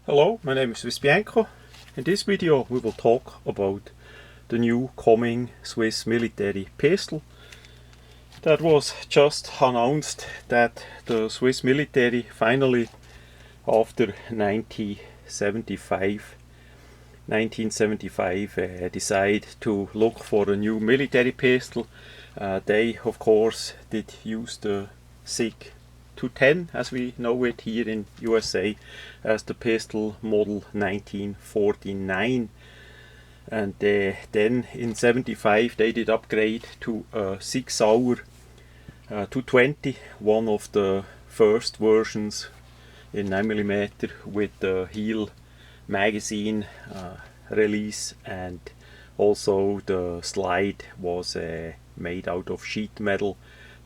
Hello, my name is Bianco. In this video we will talk about the new coming Swiss military pistol that was just announced that the Swiss military finally, after 1975 decide to look for a new military pistol. They of course did use the SIG 210 as we know it here in USA as the pistol model 1949, and then in 75 they did upgrade to a 6-hour 220, one of the first versions in 9mm with the heel magazine release, and also the slide was made out of sheet metal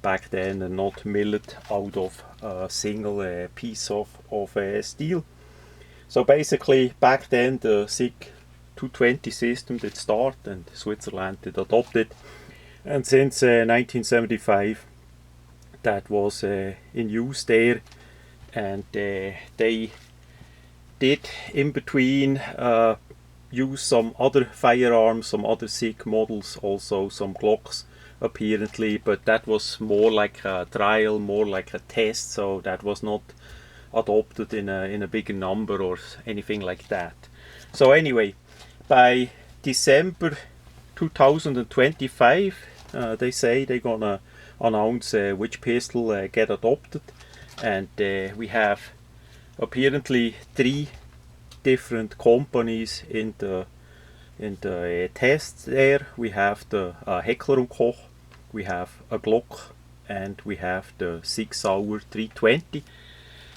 back then and not milled out of a single piece of steel. So basically back then the SIG 220 system did start and Switzerland did adopt it, and since 1975 that was in use there, and they did in between use some other firearms, some other SIG models, also some Glocks apparently, but that was more like a trial, more like a test, so that was not adopted in a bigger number or anything like that. So anyway, by December 2025 they say they're gonna announce which pistol get adopted, and we have apparently 3 different companies in the test there. We have the Heckler & Koch, we have a Glock, and we have the 6-hour 320.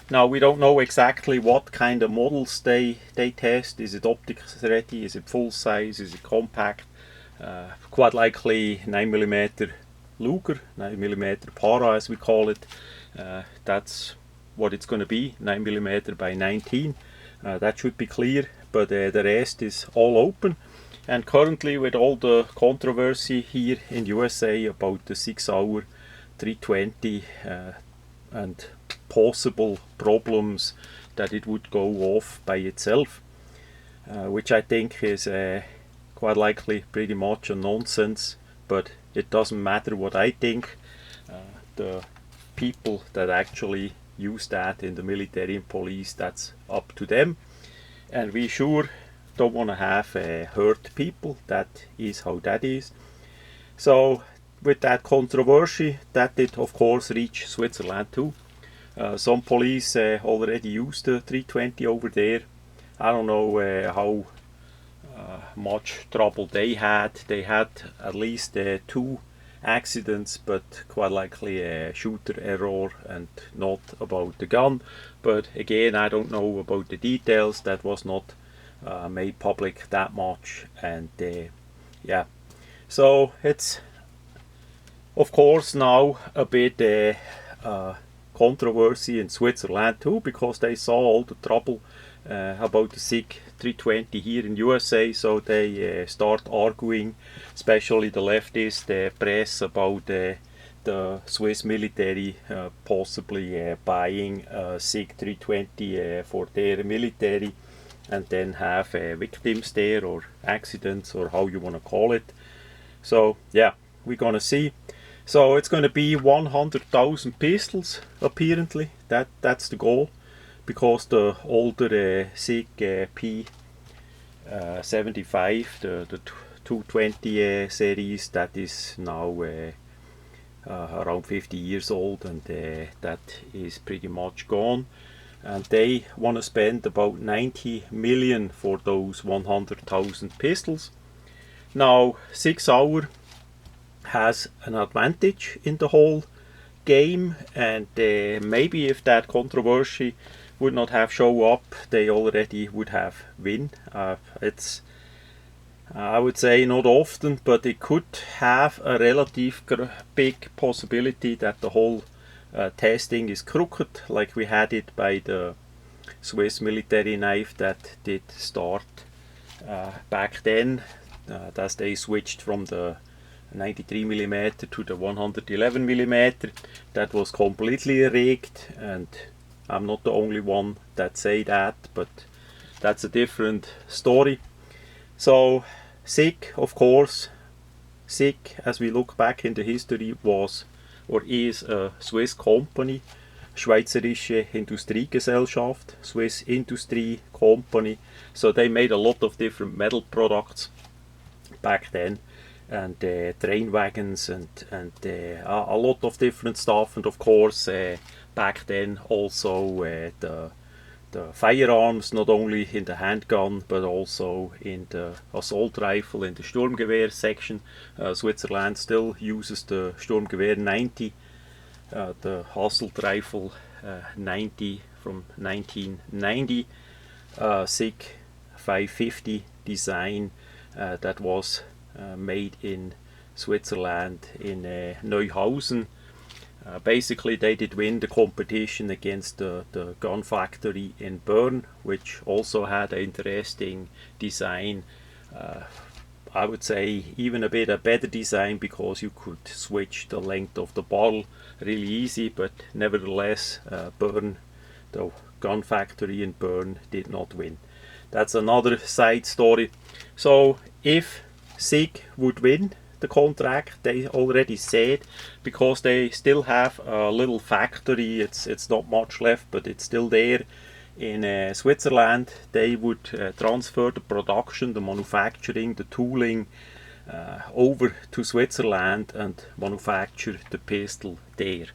Now we don't know exactly what kind of models they test. Is it optics ready? Is it full size? Is it compact? Quite likely 9mm Luger, 9mm Para as we call it. That's what it's going to be, 9mm by 19. That should be clear, but the rest is all open. And currently, with all the controversy here in USA about the 6-hour 320 and possible problems that it would go off by itself, which I think is quite likely pretty much a nonsense, but it doesn't matter what I think. The people that actually use that in the military and police, that's up to them, and we sure don't want to have hurt people. That is how that is. So with that controversy, that did of course reach Switzerland too. Some police already used the 320 over there. I don't know how much trouble they had. They had at least 2 accidents, but quite likely a shooter error and not about the gun. But again, I don't know about the details. That was not made public that much, and yeah, so it's of course now a bit controversy in Switzerland too, because they saw all the trouble about the SIG 320 here in USA, so they start arguing, especially the leftist press, about the Swiss military possibly buying a SIG 320 for their military, and then have victims there, or accidents, or how you want to call it. So yeah, we're gonna see. So it's going to be 100,000 pistols apparently. That's the goal, because the older SIG P75, the 220 series, that is now around 50 years old, and that is pretty much gone. And they want to spend about 90 million for those 100,000 pistols. Now 6-hour has an advantage in the whole game, and maybe if that controversy would not have shown up, they already would have win. It's I would say not often, but it could have a relative big possibility that the whole testing is crooked, like we had it by the Swiss military knife that did start back then, as they switched from the 93mm to the 111mm. That was completely rigged, and I'm not the only one that say that, but that's a different story. So SIG, of course, SIG, as we look back into history, was or is a Swiss company, Schweizerische Industriegesellschaft, Swiss Industry Company. So they made a lot of different metal products back then, and train wagons and a lot of different stuff. And of course, back then also the firearms, not only in the handgun but also in the assault rifle, in the Sturmgewehr section. Switzerland still uses the Sturmgewehr 90, the assault rifle 90 from 1990, SIG 550 design that was made in Switzerland in Neuhausen. Basically they did win the competition against the gun factory in Bern, which also had an interesting design. I would say even a better design, because you could switch the length of the barrel really easy, but nevertheless Bern, the gun factory in Bern, did not win. That's another side story. So if SIG would win the contract, they already said, because they still have a little factory, it's not much left, but it's still there in Switzerland, they would transfer the production, the manufacturing, the tooling over to Switzerland and manufacture the pistol there.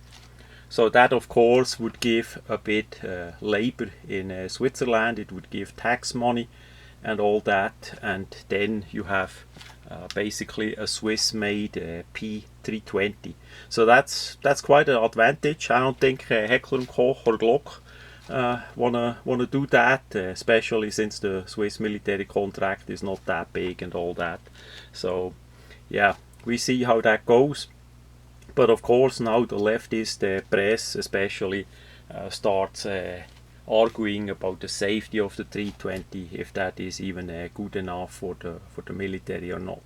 So that of course would give a bit labor in Switzerland, it would give tax money and all that, and then you have basically a Swiss-made P320. So that's quite an advantage. I don't think Heckler & Koch or Glock wanna do that, especially since the Swiss military contract is not that big and all that. So yeah, we see how that goes. But of course now the leftist press especially starts arguing about the safety of the 320, if that is even good enough for the military or not.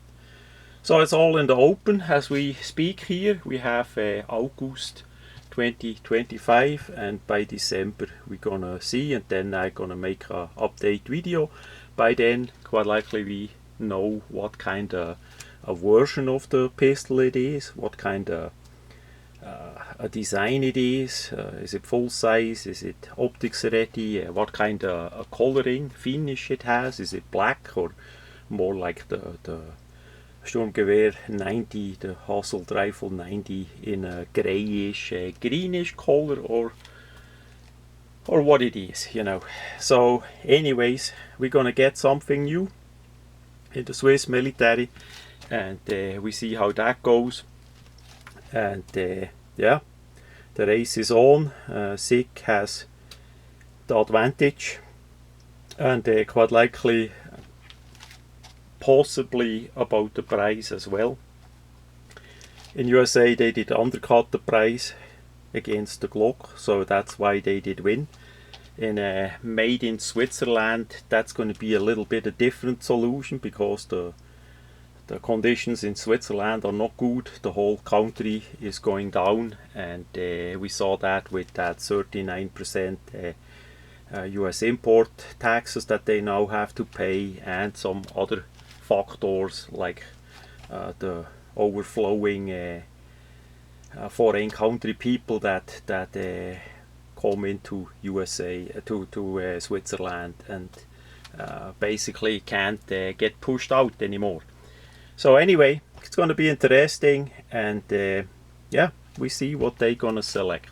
So it's all in the open as we speak here. We have August 2025, and by December we're gonna see, and then I'm gonna make a update video. By then quite likely we know what kind of a version of the pistol it is, what kind of a design it is it full size, is it optics ready, what kind of a coloring finish it has, is it black or more like the Sturmgewehr 90, the assault rifle 90 in a greyish greenish color, or what it is, you know. So anyways, we're gonna get something new in the Swiss military, and we see how that goes. And yeah, the race is on. SIG has the advantage, and quite likely possibly about the price as well. In USA they did undercut the price against the Glock, so that's why they did win. In made in Switzerland, that's going to be a little bit a different solution, because the conditions in Switzerland are not good. The whole country is going down, and we saw that with that 39% US import taxes that they now have to pay, and some other factors like the overflowing foreign country people that come into USA to Switzerland, and basically can't get pushed out anymore. So anyway, it's going to be interesting, and yeah, we see what they're going to select.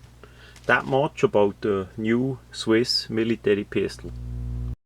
That much about the new Swiss military pistol.